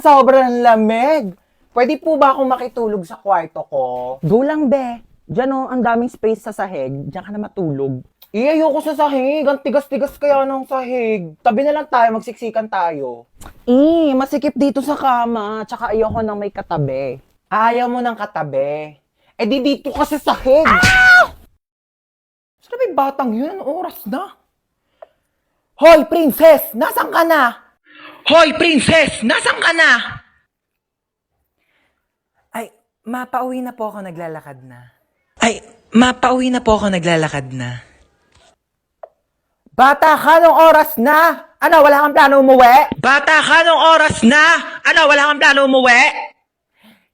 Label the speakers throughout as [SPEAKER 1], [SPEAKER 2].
[SPEAKER 1] Sobrang lamig. Pwede po ba akong makitulog sa kwarto ko?
[SPEAKER 2] Go lang, be. Diyan o, ang daming space sa sahig. Diyan ka na matulog.
[SPEAKER 1] Ayoko sa sahig. Ang tigas-tigas kaya ng sahig. Tabi na lang tayo, magsiksikan tayo.
[SPEAKER 2] Masikip dito sa kama. Tsaka ayoko nang may katabi.
[SPEAKER 1] Ayaw mo ng katabi. Eh di dito ka sa sahig. Saan ba yung batang yun? Anong oras na? Hoy, princess! Nasaan ka na? Hoy, princess! Nasaan ka na?
[SPEAKER 3] Ay, mapauwi na po ako, naglalakad na.
[SPEAKER 1] Bata ka, nung oras na? Ano, wala kang plano umuwi? Bata ka, nung oras na? Ano, wala kang plano umuwi?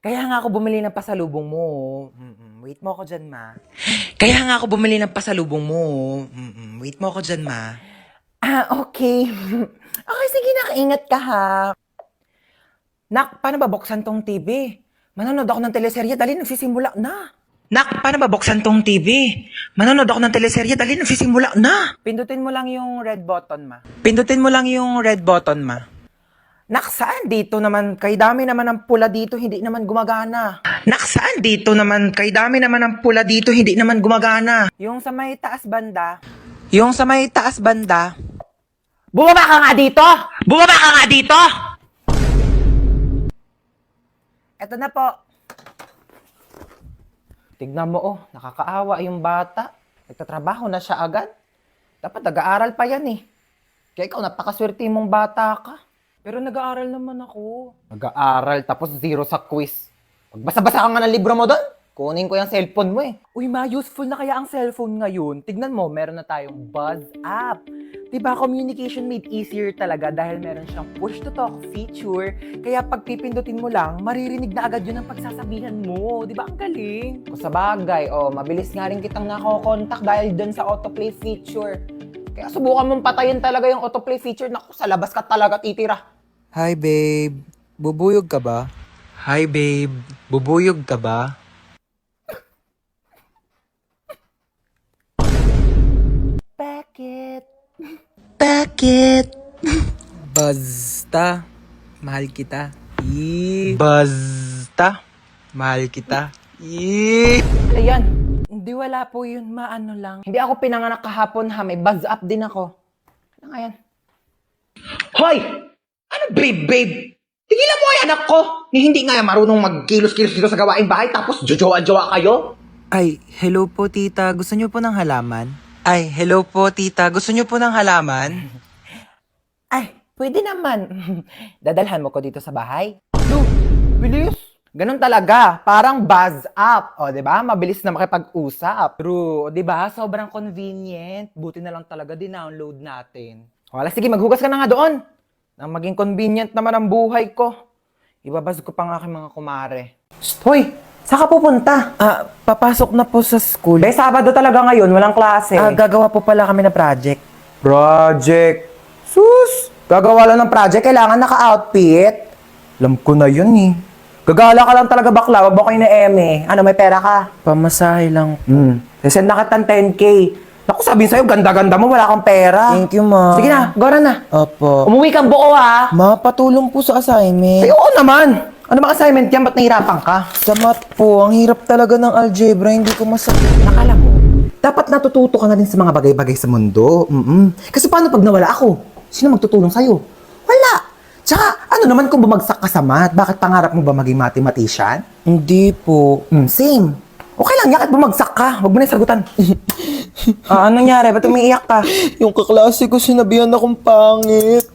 [SPEAKER 3] Kaya nga ako bumili ng pasalubong mo. Wait mo ako dyan, ma. Wait mo ako dyan, ma.
[SPEAKER 1] Okay. Okay, sige, nakaingat ka ha. Nak, paano ba buksan tong TV? Manonood ako ng teleserye, dali nagsisimula na. Nak, paano ba buksan tong TV? Manonood ako ng teleserye, dali nagsisimula na.
[SPEAKER 3] Pindutin mo lang yung red button, ma.
[SPEAKER 1] Nak, saan dito naman? Kay dami naman ng pula dito, hindi naman gumagana. Nak, saan dito naman? Kay dami naman ng pula dito, hindi naman gumagana.
[SPEAKER 3] Yung sa may taas banda.
[SPEAKER 1] Bumaba ka nga dito! Bumaba ka nga dito!
[SPEAKER 3] Eto na po.
[SPEAKER 1] Tignan mo, nakakaawa yung bata. Nagtatrabaho na siya agad. Dapat nag-aaral pa yan eh. Kaya ikaw, napakaswerte mong bata ka.
[SPEAKER 3] Pero nag-aaral naman ako.
[SPEAKER 1] Nag-aaral tapos zero sa quiz. Magbasa-basa ka nga ng libro mo doon. Kunin ko yung cellphone mo eh.
[SPEAKER 3] Uy, ma, useful na kaya ang cellphone ngayon. Tignan mo, meron na tayong Buzz app. Diba, communication made easier talaga dahil meron siyang push-to-talk feature. Kaya pag pipindutin mo lang, maririnig na agad yun ang pagsasabihan mo. Diba, ang galing?
[SPEAKER 1] Kung sa bagay, mabilis nga rin kitang nakokontak dahil dyan sa autoplay feature. Kaya subukan mong patayin talaga yung autoplay feature. Naku, sa labas ka talaga titira.
[SPEAKER 4] Hi babe, bubuyog ka ba?
[SPEAKER 3] Bakit?
[SPEAKER 4] Basta, mahal kita.
[SPEAKER 1] Ayan,
[SPEAKER 3] Hindi, wala po yun, ma. Ano lang.
[SPEAKER 1] hindi ako pinanganak kahapon ha. May buzz up din ako. Ano nga yan? Hoy! Ano babe? Tigilan mo yung anak ko! Ni hindi nga marunong magkilos-kilos dito sa gawaing bahay tapos jojowa-jowa kayo?
[SPEAKER 4] Ay, hello po tita, gusto niyo po ng halaman?
[SPEAKER 1] Ay, pwede naman. Dadalhan mo ko dito sa bahay. No, bilis. Ganun talaga. Parang buzz up. O, di ba? Mabilis na makipag-usap.
[SPEAKER 3] True. Diba? Sobrang convenient. Buti na lang talaga din-download natin.
[SPEAKER 1] Wala, sige, maghugas ka na nga doon. Nang maging convenient naman ang buhay ko. Ibabas ko pa ang aking mga kumare. Hoy, saan ka pupunta?
[SPEAKER 3] Papasok na po sa school.
[SPEAKER 1] Sabado talaga ngayon, walang klase.
[SPEAKER 3] Gagawa po pala kami ng project.
[SPEAKER 1] Project. Sus! Gagawa lang ng project, kailangan naka-outfit. Alam ko na yun eh. Gagala ka lang talaga bakla, wag mo kayo na eme. Ano, may pera ka?
[SPEAKER 3] Pamasahe lang.
[SPEAKER 1] Send na kitang 10K. Naku, sabihin sa'yo, ganda-ganda mo, wala kang pera.
[SPEAKER 3] Thank you, ma.
[SPEAKER 1] Sige na, gora na.
[SPEAKER 3] Opo.
[SPEAKER 1] Umuwi kang buo ha.
[SPEAKER 3] Ma, patulong po sa assignment.
[SPEAKER 1] Ay, oo naman. Ano bang assignment yan? Ba't nahirapan ka?
[SPEAKER 3] Sa math po, ang hirap talaga ng algebra, hindi ko masagot.
[SPEAKER 1] Nakala mo, dapat natututo ka na din sa mga bagay-bagay sa mundo. Kasi paano pag nawala ako? Sino magtutulong sa'yo? Wala. Tsaka, ano naman kung bumagsak ka sa math? Bakit pangarap mo ba maging mathematician?
[SPEAKER 3] Hindi po.
[SPEAKER 1] Same. Okay lang yan at bumagsak ka. Huwag mo na yung sagutan. Anong nangyari? Ba't umiiyak ka?
[SPEAKER 3] Yung kaklase ko sinabihan akong pangit.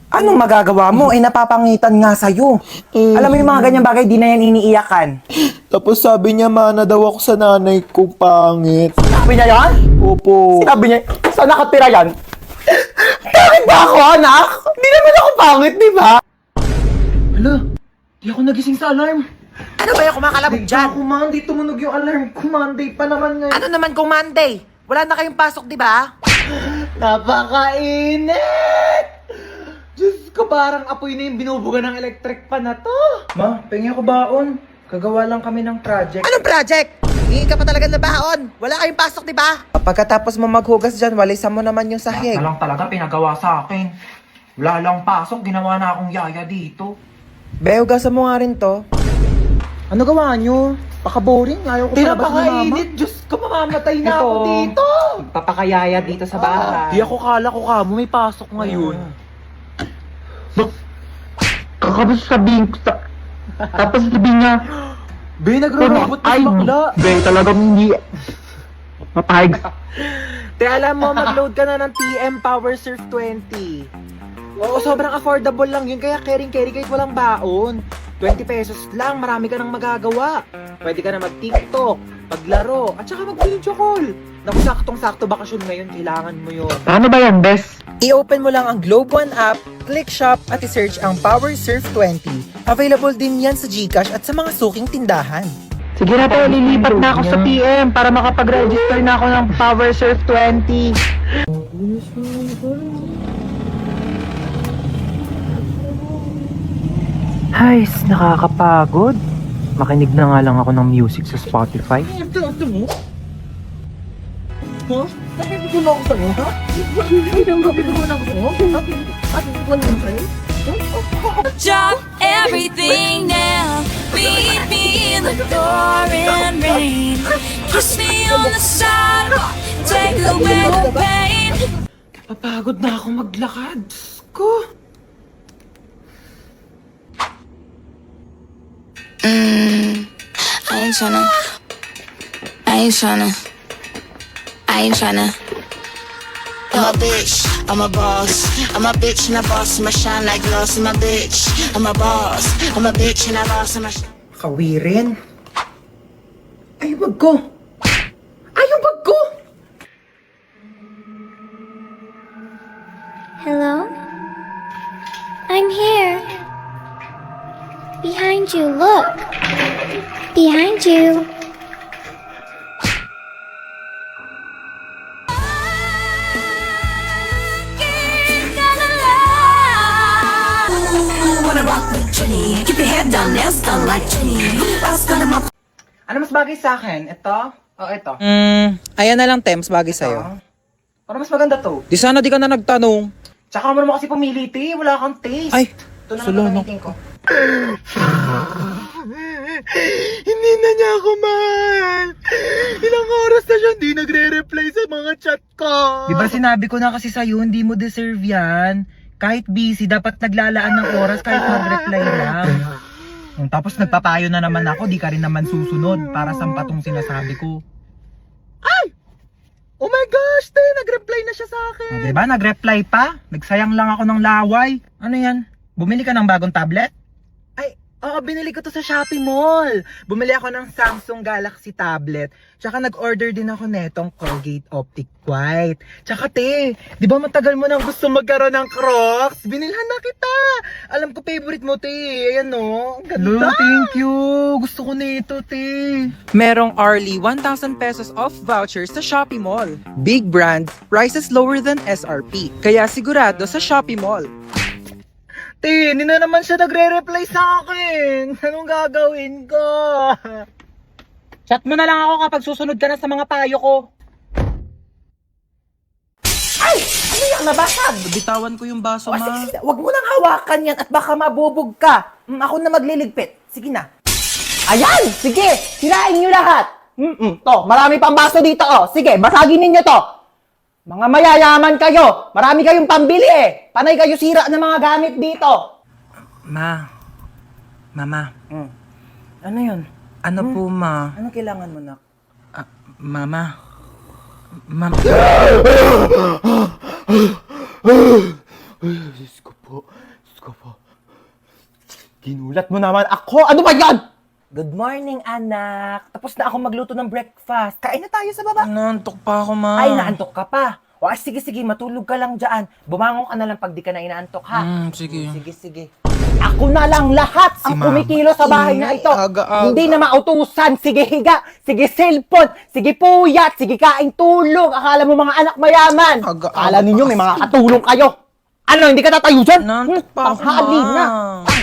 [SPEAKER 1] Anong magagawa mo? Napapangitan nga sa'yo. Alam mo yung mga ganyang bagay, di na yan iniiyakan.
[SPEAKER 3] Tapos sabi niya, mana daw ako sa nanay ko pangit.
[SPEAKER 1] Sabi niya yan?
[SPEAKER 3] Opo.
[SPEAKER 1] Sinabi niya, saan nakatira yan? Bakit ba ako, anak? Di naman ako pangit, di ba?
[SPEAKER 3] Hala, di ako nagising sa alarm.
[SPEAKER 1] Ano ba yung kumakalabog dyan?
[SPEAKER 3] Monday, tumunog yung alarm ko. Monday pa naman ngayon.
[SPEAKER 1] Ano naman kung Monday? Wala na kayong pasok, di ba?
[SPEAKER 3] Napakainit! Diyos ko, parang apoy na yung binubuga ng electric pan na to. Ma, pengi ako baon. Kagawa lang kami ng project.
[SPEAKER 1] Anong project? Hingi ka pa talaga na baon. Wala kayong pasok, di ba?
[SPEAKER 3] Pagkatapos mo maghugas dyan, walisan mo naman yung sahig.
[SPEAKER 5] Lang talaga pinagawa sa akin. Wala lang pasok, ginawa na akong yaya dito.
[SPEAKER 1] Be, hugasan mo nga rin to. Ano gawa nyo? Paka-boring. Ayaw ko palabas ni mama.
[SPEAKER 3] Diyos ko, mamamatay na
[SPEAKER 1] Ito.
[SPEAKER 3] ako dito.
[SPEAKER 1] Papakayaya dito sa bahay.
[SPEAKER 3] Di ako kala ko mo may pasok ngayon.
[SPEAKER 2] Kakabas sabihin ko sa... Tapos sabihin niya,
[SPEAKER 3] Be, nagro-robot na si bakla.
[SPEAKER 2] Be, talagang hindi... Mapahig.
[SPEAKER 3] Te, alam mo, mag-load ka na ng TM Power Surf 20. Oo, sobrang affordable lang yun. Kaya caring-carry kahit walang baon. 20 pesos lang, marami ka nang magagawa. Pwede ka na mag-TikTok, maglaro, at saka mag-video call. Naku, saktong-sakto bakasyon ngayon, kailangan mo yun.
[SPEAKER 2] Ano ba yan, Bes?
[SPEAKER 1] I-open mo lang ang Globe One app, click shop at i-search ang Power Surf 20. Available din yan sa GCash at sa mga suking tindahan.
[SPEAKER 2] Sige na to, lilipat na ako sa PM para makapag-register na ako ng Power Surf 20.
[SPEAKER 3] Ay, nakakapagod. Makinig na nga lang ako ng music sa Spotify.
[SPEAKER 5] Drop everything now. Meet me in the pouring rain. Kiss me on the sidewalk. Take away the pain.
[SPEAKER 3] Papagod na ako maglakad. Diyos ko.
[SPEAKER 5] I ain't tryna.
[SPEAKER 6] I'm a bitch, I'm a boss. I'm a bitch and a boss, I'ma shine like gloss. I'm a bitch, I'm a boss. I'm a bitch and a boss, I'ma shine.
[SPEAKER 1] Kawirin. Ay, wag ko. Ay, wag ko.
[SPEAKER 7] Hello? I'm here. Behind you, look. Behind you.
[SPEAKER 3] Ano mas bagay sa akin? Ito? O ito?
[SPEAKER 1] Ayan na lang, Tems, bagay sa'yo.
[SPEAKER 3] Para mas maganda to.
[SPEAKER 1] Di sana di ka na nagtanong.
[SPEAKER 3] Tsaka mo naman kasi pumili, te. Wala kang taste.
[SPEAKER 1] Ay,
[SPEAKER 3] Ito na
[SPEAKER 1] sulo,
[SPEAKER 3] lang
[SPEAKER 1] no.
[SPEAKER 3] gagamitin ko. Hindi na niya ako mahal. Ilang oras na siya hindi nagre-reply sa mga chat ko.
[SPEAKER 1] Diba sinabi ko na kasi sa'yo, hindi mo deserve yan. Kahit busy, dapat naglalaan ng oras kahit mag-reply lang. Tapos nagpapayo na naman ako, di ka rin naman susunod para sampatong sinasabi ko.
[SPEAKER 3] Oh my gosh, te. Nag-reply na siya sa akin.
[SPEAKER 1] Diba, nag-reply pa? Nagsayang lang ako ng laway. Ano yan? Bumili ka ng bagong tablet?
[SPEAKER 3] Oo, binili ko to sa Shopee Mall. Bumili ako ng Samsung Galaxy tablet. Tsaka nag-order din ako netong Colgate Optic White. Tsaka te, di ba matagal mo nang gusto magkaroon ng Crocs? Binilhan na kita. Alam ko favorite mo te. Ayan no. Ang ganda.
[SPEAKER 1] Thank you! Gusto ko nito, te. Merong hourly 1,000 pesos off vouchers sa Shopee Mall. Big brand, prices lower than SRP. Kaya sigurado sa Shopee Mall.
[SPEAKER 3] Te, hindi na naman siya nagre-reply sa akin. Anong gagawin ko?
[SPEAKER 1] Chat mo na lang ako kapag susunod ka na sa mga payo ko.
[SPEAKER 2] Ano yan, nabasag?
[SPEAKER 1] Bitawan ko yung baso,
[SPEAKER 2] O, sige, wag mo nang hawakan yan at baka mabubog ka. Ako na magliligpit. Sige na. Ayan! Sige! Sirain nyo lahat! To, marami pang baso dito, oh. Sige, basagin ninyo to. Mga mayayaman kayo. Marami kayong pambili eh. Panay kayo sira ng mga gamit dito.
[SPEAKER 1] Mama,
[SPEAKER 2] Ano yun?
[SPEAKER 1] ano po, ma?
[SPEAKER 2] Ano kailangan mo, nak?
[SPEAKER 1] Mama.
[SPEAKER 3] Diyos ko po. Ginulat mo naman ako. Ano ba yan?
[SPEAKER 2] Good morning, anak. Tapos na ako magluto ng breakfast. Kain na tayo sa baba.
[SPEAKER 1] Naantok pa ako, ma.
[SPEAKER 2] Ay, naantok ka pa. O, sige, matulog ka lang dyan. Bumangon ka na lang pag di ka na inaantok, ha?
[SPEAKER 1] Sige.
[SPEAKER 2] Sige. Ako na lang lahat ang
[SPEAKER 1] Mama.
[SPEAKER 2] kumikilo sa bahay na ito.
[SPEAKER 1] Aga-aga.
[SPEAKER 2] Hindi na mautusan. Sige higa, sige cellphone, sige puyat, sige kain tulog. Akala mo mga anak mayaman.
[SPEAKER 1] Aga-aga
[SPEAKER 2] Akala ninyo
[SPEAKER 1] pa
[SPEAKER 2] may mga
[SPEAKER 1] kasi.
[SPEAKER 2] katulong kayo. Ano, hindi ka tatayo dyan?
[SPEAKER 1] Nantok pa ako,
[SPEAKER 2] Tanghali
[SPEAKER 1] Ma.
[SPEAKER 2] na.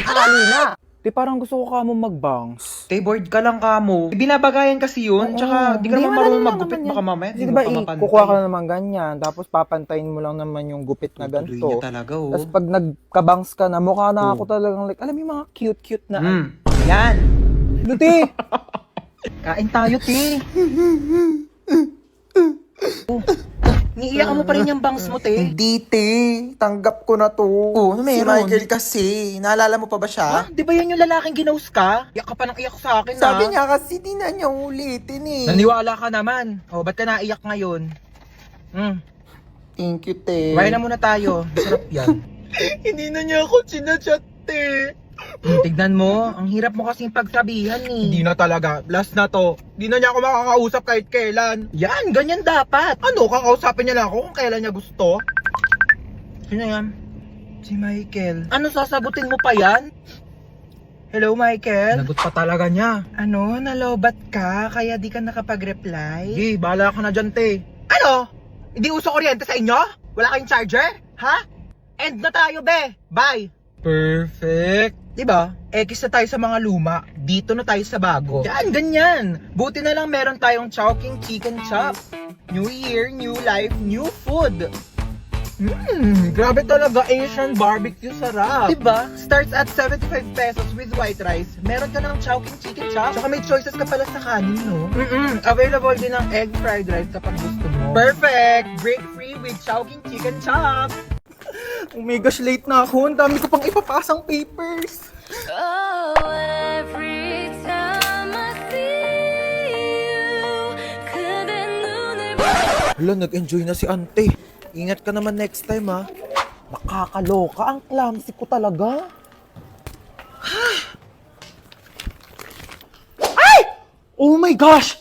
[SPEAKER 2] Tanghali na.
[SPEAKER 3] Te, parang gusto ko ka mo mag-bangs.
[SPEAKER 1] Te, bored ka lang ka mo. Binabagayan kasi yun. Tsaka, di ka naman marunong maggupit. Baka mamaya,
[SPEAKER 3] Kasi
[SPEAKER 1] di
[SPEAKER 3] diba,
[SPEAKER 1] mo pa mapantay.
[SPEAKER 3] kukuha ka na naman ganyan, tapos papantayin mo lang naman yung gupit na
[SPEAKER 1] Tutuloy
[SPEAKER 3] ganito.
[SPEAKER 1] niya talaga, oh.
[SPEAKER 3] Tapos pag nagkabangs ka na, mukha na ako talagang like, alam mo yung mga cute-cute na.
[SPEAKER 1] Yan.
[SPEAKER 3] Luti!
[SPEAKER 1] Kain tayo, te. Niiyak mo pa rin yung bangs mo, te.
[SPEAKER 2] Hindi, te. Tanggap ko na to.
[SPEAKER 1] ano
[SPEAKER 2] Si
[SPEAKER 1] meron?
[SPEAKER 2] Michael kasi. Naalala mo pa ba siya?
[SPEAKER 1] Ha? Di ba yan yung lalaking ginaus ka? Iyak ka pa ng iyak sa akin,
[SPEAKER 2] Sabi
[SPEAKER 1] ha?
[SPEAKER 2] niya kasi di na niya ulitin eh.
[SPEAKER 1] Naniwala ka naman. O, ba't ka naiyak ngayon?
[SPEAKER 2] Thank you, te.
[SPEAKER 1] Kumain na muna tayo. Masarap yan.
[SPEAKER 2] Hindi na niya ako chinachat, te.
[SPEAKER 1] Tignan mo, ang hirap mo kasing pagsabihan eh.
[SPEAKER 2] Hindi na talaga. Last na to. Hindi na niya ako makakausap kahit kailan.
[SPEAKER 1] Yan, ganyan dapat.
[SPEAKER 2] Ano, kakausapin niya lang ako kung kailan niya gusto?
[SPEAKER 1] Sino yan? Si Michael. Ano, sasagutin mo pa yan? Hello, Michael?
[SPEAKER 2] Nagot pa talaga niya.
[SPEAKER 1] Ano, nalobat ka, kaya di ka nakapag-reply?
[SPEAKER 2] Sige, bahala ka na dyan, te.
[SPEAKER 1] Ano? Hindi uso kuryente sa inyo? Wala kayong charger? Ha? End na tayo, be. Bye.
[SPEAKER 2] Perfect.
[SPEAKER 1] Diba? X na tayo sa mga luma. Dito na tayo sa bago. Yan, ganyan. Buti na lang meron tayong Chowking Chicken Chop. New Year, new life, new food.
[SPEAKER 2] Grabe talaga, Asian barbecue sarap.
[SPEAKER 1] Diba? Starts at 75 pesos with white rice. Meron ka ng Chowking Chicken Chop. Tsaka may choices ka pala sa kanin, no? Available din ng egg fried rice kapag gusto mo.
[SPEAKER 2] Perfect.
[SPEAKER 1] Break free with Chowking Chicken Chop.
[SPEAKER 2] Oh my gosh, late na ako. Ang dami ko pang ipapasang papers.
[SPEAKER 5] Oh, every time I see you, 그대 눈을
[SPEAKER 2] Hala, nag-enjoy na si ante. Ingat ka naman next time, ha.
[SPEAKER 3] Nakakaloka, ang clumsy ko talaga.
[SPEAKER 2] Oh my gosh!